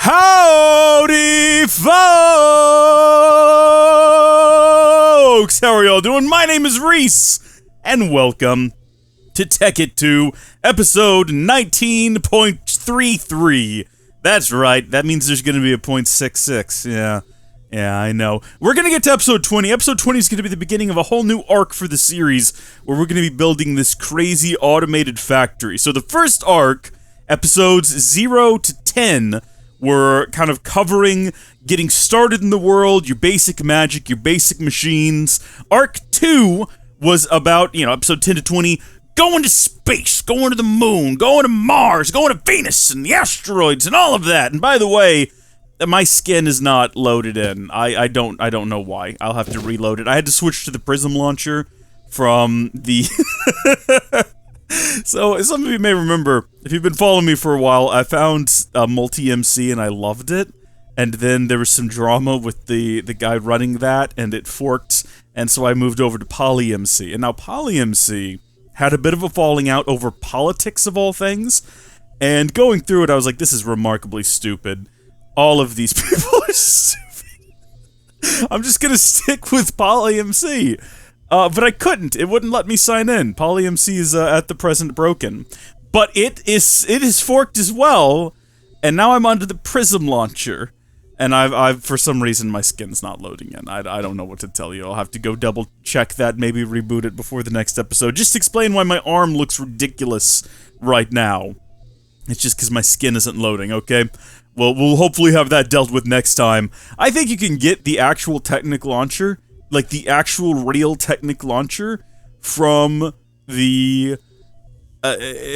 Howdy Folks! How are y'all doing? My name is Rees, and welcome to Tekkit 2, episode 19.33. That's right, that means there's gonna be a .66, yeah, I know. We're gonna get to episode 20. Episode 20 is gonna be the beginning of a whole new arc for the series, where we're gonna be building this crazy automated factory. So the first arc, episodes 0 to 10, were kind of covering getting started in the world, your basic magic, your basic machines. Arc 2 was about, episode 10 to 20, going to space, going to the moon, going to Mars, going to Venus, and the asteroids, and all of that. And by the way, my skin is not loaded in. I don't know why. I'll have to reload it. I had to switch to the Prism launcher from the... So, some of you may remember, if you've been following me for a while, I found multi-MC and I loved it. And then there was some drama with the guy running that, and it forked, and so I moved over to poly-MC. And now poly-MC had a bit of a falling out over politics of all things, and going through it, I was like, this is remarkably stupid. All of these people are stupid. I'm just gonna stick with poly-MC. But I couldn't. It wouldn't let me sign in. Poly-MC is at the present broken. But it is forked as well, and now I'm under the Prism launcher. And I've for some reason my skin's not loading in. I don't know what to tell you. I'll have to go double check that, maybe reboot it before the next episode. Just explain why my arm looks ridiculous right now. It's just because my skin isn't loading, okay? Well, we'll hopefully have that dealt with next time. I think you can get the actual Technic launcher, like the actual real Technic launcher, from the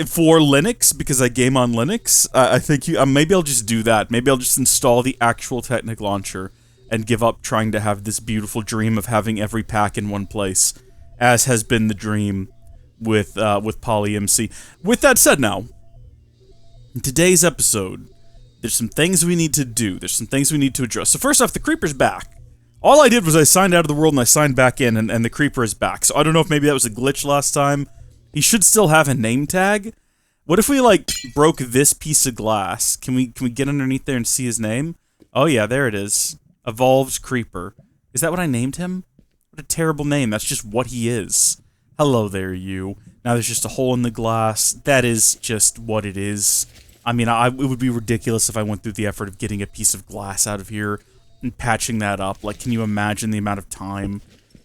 for Linux, because I game on Linux. I think maybe I'll just do that. Maybe I'll just install the actual Technic launcher and give up trying to have this beautiful dream of having every pack in one place, as has been the dream with poly-MC. With that said, now in today's episode, there's some things we need to do. There's some things we need to address. So first off, the Creeper's back. All I did was I signed out of the world and I signed back in, and the Creeper is back. So I don't know if maybe that was a glitch last time. He should still have a name tag. What if we, like, broke this piece of glass? Can we get underneath there and see his name? Oh yeah, there it is. Evolved Creeper. Is that what I named him? What a terrible name. That's just what he is. Hello there, you. Now there's just a hole in the glass. That is just what it is. I mean, it would be ridiculous if I went through the effort of getting a piece of glass out of here and patching that up. Like, can you imagine the amount of time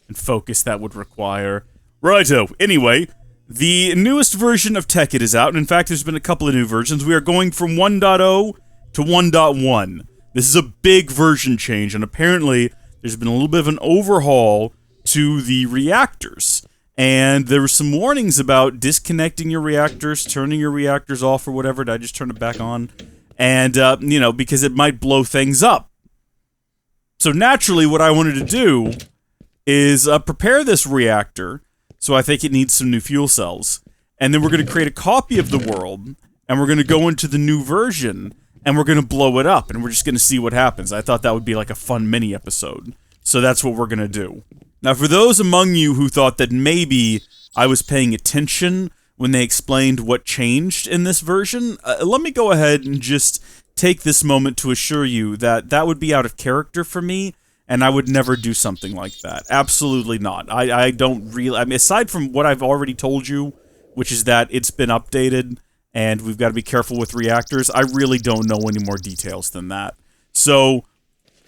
and focus that would require? Righto. Anyway, the newest version of Tekkit is out, and in fact, there's been a couple of new versions. We are going from 1.0 to 1.1. This is a big version change, and apparently, there's been a little bit of an overhaul to the reactors. And there were some warnings about disconnecting your reactors, turning your reactors off or whatever. Did I just turn it back on? And, because it might blow things up. So naturally, what I wanted to do is prepare this reactor, so I think it needs some new fuel cells. And then we're going to create a copy of the world, and we're going to go into the new version, and we're going to blow it up, and we're just going to see what happens. I thought that would be like a fun mini-episode. So that's what we're going to do. Now, for those among you who thought that maybe I was paying attention when they explained what changed in this version, let me go ahead and just take this moment to assure you that that would be out of character for me, and I would never do something like that. Absolutely not. I don't really... I mean, aside from what I've already told you, which is that it's been updated, and we've got to be careful with reactors, I really don't know any more details than that. So,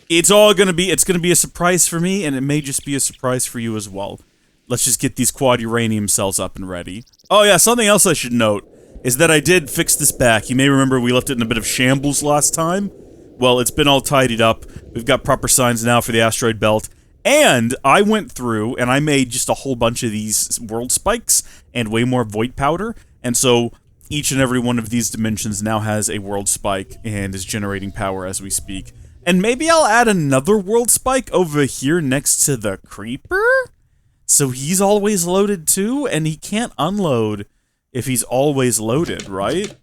it's going to be a surprise for me, and it may just be a surprise for you as well. Let's just get these quad uranium cells up and ready. Oh yeah, something else I should note is that I did fix this back. You may remember we left it in a bit of shambles last time. Well, it's been all tidied up. We've got proper signs now for the asteroid belt. And I went through and I made just a whole bunch of these world spikes and way more void powder. And so each and every one of these dimensions now has a world spike and is generating power as we speak. And maybe I'll add another world spike over here next to the Creeper? So he's always loaded too, and he can't unload if he's always loaded, right?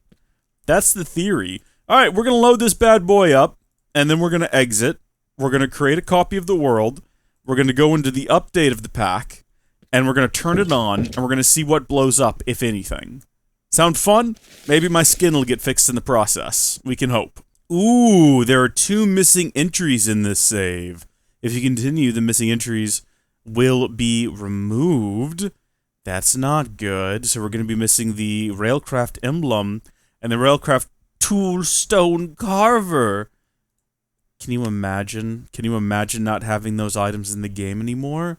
That's the theory. Alright, we're going to load this bad boy up, and then we're going to exit. We're going to create a copy of the world. We're going to go into the update of the pack, and we're going to turn it on, and we're going to see what blows up, if anything. Sound fun? Maybe my skin will get fixed in the process. We can hope. Ooh, there are 2 missing entries in this save. If you continue, the missing entries will be removed. That's not good. So we're going to be missing the Railcraft emblem and the Railcraft toolstone carver. Can you imagine? Can you imagine not having those items in the game anymore?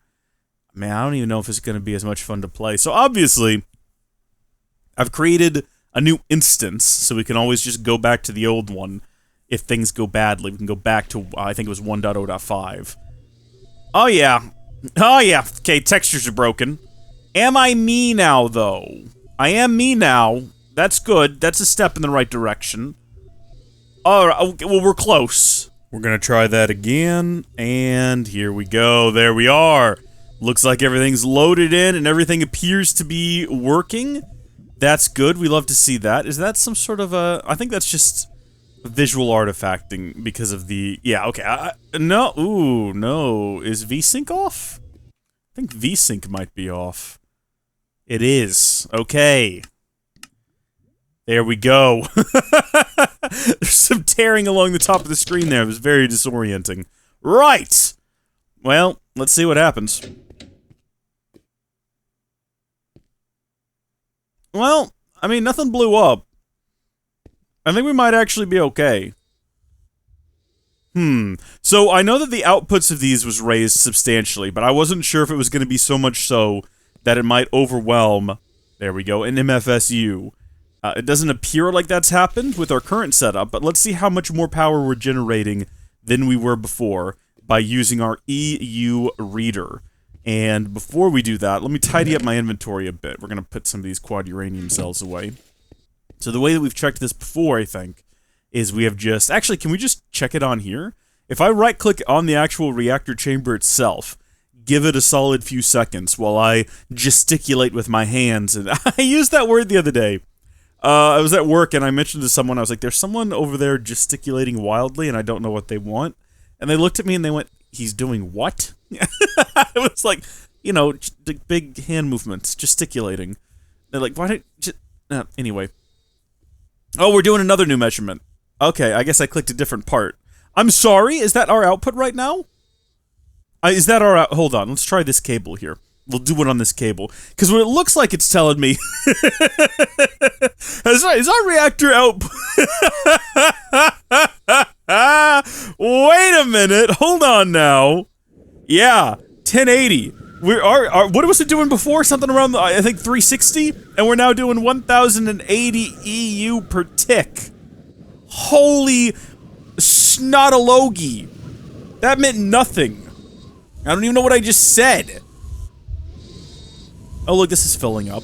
Man, I don't even know if it's going to be as much fun to play. So obviously, I've created a new instance, so we can always just go back to the old one. If things go badly, we can go back to, I think it was 1.0.5. Oh yeah. Oh yeah. Okay, textures are broken. Am I me now, though? I am me now. That's good. That's a step in the right direction. Alright, okay, well, we're close. We're gonna try that again, and here we go. There we are. Looks like everything's loaded in, and everything appears to be working. That's good. We love to see that. Is that some sort of a... I think that's just visual artifacting because of the... Yeah, okay. No. Ooh, no. Is VSync off? I think VSync might be off. It is. Okay. There we go. There's some tearing along the top of the screen there. It was very disorienting. Right! Well, let's see what happens. Well, I mean, nothing blew up. I think we might actually be okay. So I know that the outputs of these was raised substantially, but I wasn't sure if it was going to be so much so that it might overwhelm, there we go, an MFSU. It doesn't appear like that's happened with our current setup, but let's see how much more power we're generating than we were before by using our EU reader. And before we do that, let me tidy up my inventory a bit. We're going to put some of these quad uranium cells away. So the way that we've checked this before, I think, is we have just... Actually, can we just check it on here? If I right-click on the actual reactor chamber itself, give it a solid few seconds while I gesticulate with my hands, and I used that word the other day. I was at work, and I mentioned to someone, I was like, there's someone over there gesticulating wildly, and I don't know what they want. And they looked at me, and they went, he's doing what? It was like, you know, big hand movements, gesticulating. They're like, why don't... anyway. Oh, we're doing another new measurement. Okay, I guess I clicked a different part. I'm sorry, is that our output right now? Is that our hold on, let's try this cable here. We'll do it on this cable. Because what it looks like it's telling me... is our reactor output... Wait a minute, hold on now. Yeah, 1080. What was it doing before? Something around, I think, 360? And we're now doing 1080 EU per tick. Holy snotology. That meant nothing. I don't even know what I just said. Oh, look, this is filling up.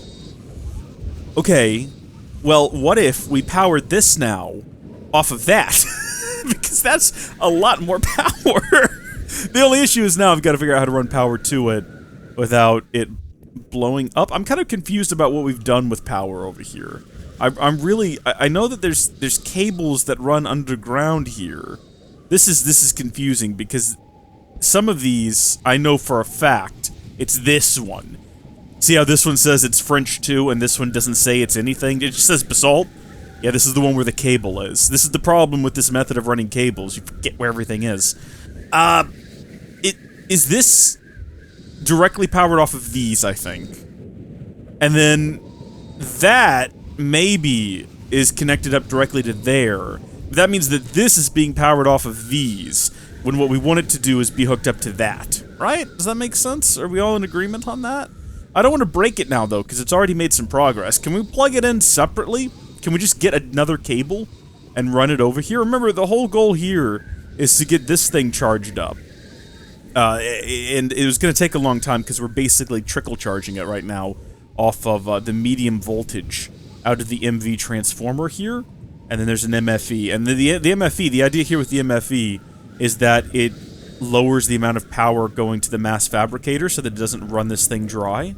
Okay. Well, what if we powered this now off of that? Because that's a lot more power. The only issue is now I've got to figure out how to run power to it without it blowing up. I'm kind of confused about what we've done with power over here. I know that there's cables that run underground here. This is confusing because some of these I know for a fact it's this one. See how this one says it's French too, and this one doesn't say it's anything? It just says basalt. Yeah, this is the one where the cable is. This is the problem with this method of running cables. You forget where everything is. Is this directly powered off of these, I think. And then that, maybe, is connected up directly to there. That means that this is being powered off of these, when what we want it to do is be hooked up to that. Right? Does that make sense? Are we all in agreement on that? I don't want to break it now, though, because it's already made some progress. Can we plug it in separately? Can we just get another cable and run it over here? Remember, the whole goal here is to get this thing charged up. And it was going to take a long time because we're basically trickle charging it right now off of the medium voltage out of the MV transformer here. And then there's an MFE. And the MFE, the idea here with the MFE is that it lowers the amount of power going to the mass fabricator so that it doesn't run this thing dry.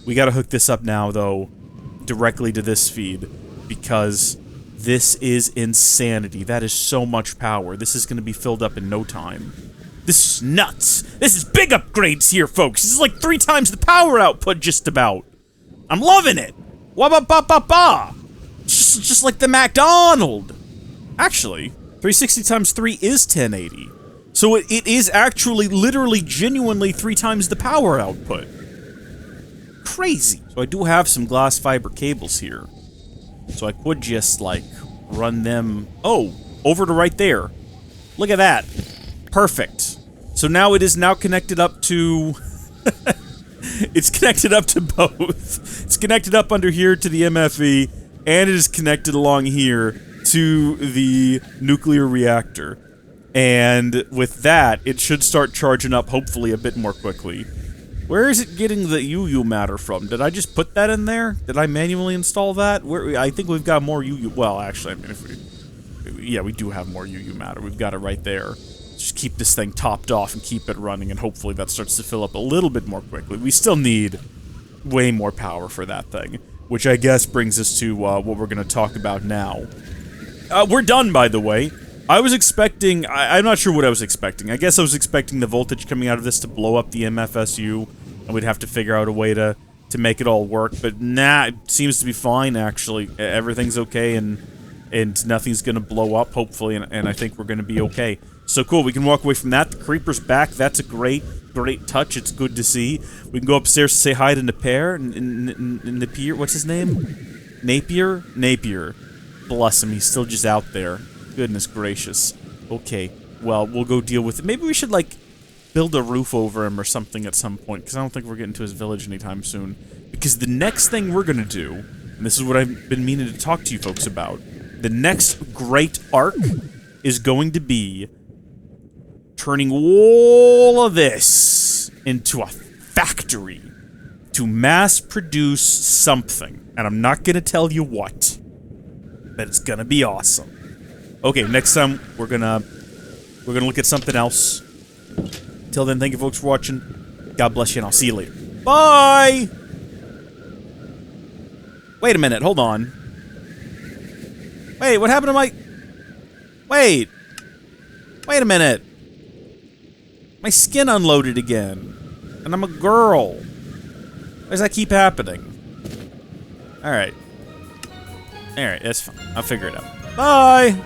We got to hook this up now, though, directly to this feed because this is insanity. That is so much power. This is going to be filled up in no time. This is nuts. This is big upgrades here, folks. This is like 3 times the power output, just about. I'm loving it. Wah-ba-ba-ba-ba. Just like the McDonald's. Actually, 360 times 3 is 1080. So it is actually, literally, genuinely 3 times the power output. Crazy. So I do have some glass fiber cables here. So I could just, like, run them... Oh, over to right there. Look at that. Perfect. So now it is now connected up to... It's connected up to both. It's connected up under here to the MFE, and it is connected along here to the nuclear reactor. And with that, it should start charging up, hopefully, a bit more quickly. Where is it getting the UU matter from? Did I just put that in there? Did I manually install that? I think we've got more UU... Well, actually, I mean, if we... Yeah, we do have more UU matter. We've got it right there. Just keep this thing topped off and keep it running, and hopefully that starts to fill up a little bit more quickly. We still need way more power for that thing, which I guess brings us to what we're going to talk about now. We're done, by the way. I was expecting... I'm not sure what I was expecting. I guess I was expecting the voltage coming out of this to blow up the MFSU, and we'd have to figure out a way to make it all work, but nah, it seems to be fine, actually. Everything's okay, and nothing's gonna blow up, hopefully, and I think we're gonna be okay. So cool, we can walk away from that. The creeper's back. That's a great touch. It's good to see. We can go upstairs to say hi to Napier. Napier? What's his name? Napier? Napier. Bless him, he's still just out there. Goodness gracious. Okay, well, we'll go deal with it. Maybe we should, like, build a roof over him or something at some point, because I don't think we're getting to his village anytime soon. Because the next thing we're gonna do, and this is what I've been meaning to talk to you folks about, the next great arc is going to be turning all of this into a factory to mass produce something. And I'm not gonna tell you what, but it's gonna be awesome. Okay, next time we're gonna look at something else. Till then, thank you folks for watching. God bless you, and I'll see you later. Bye! Wait a minute, hold on. Wait, what happened to my... Wait a minute. My skin unloaded again. And I'm a girl. Why does that keep happening? Alright. Alright, that's fine. I'll figure it out. Bye!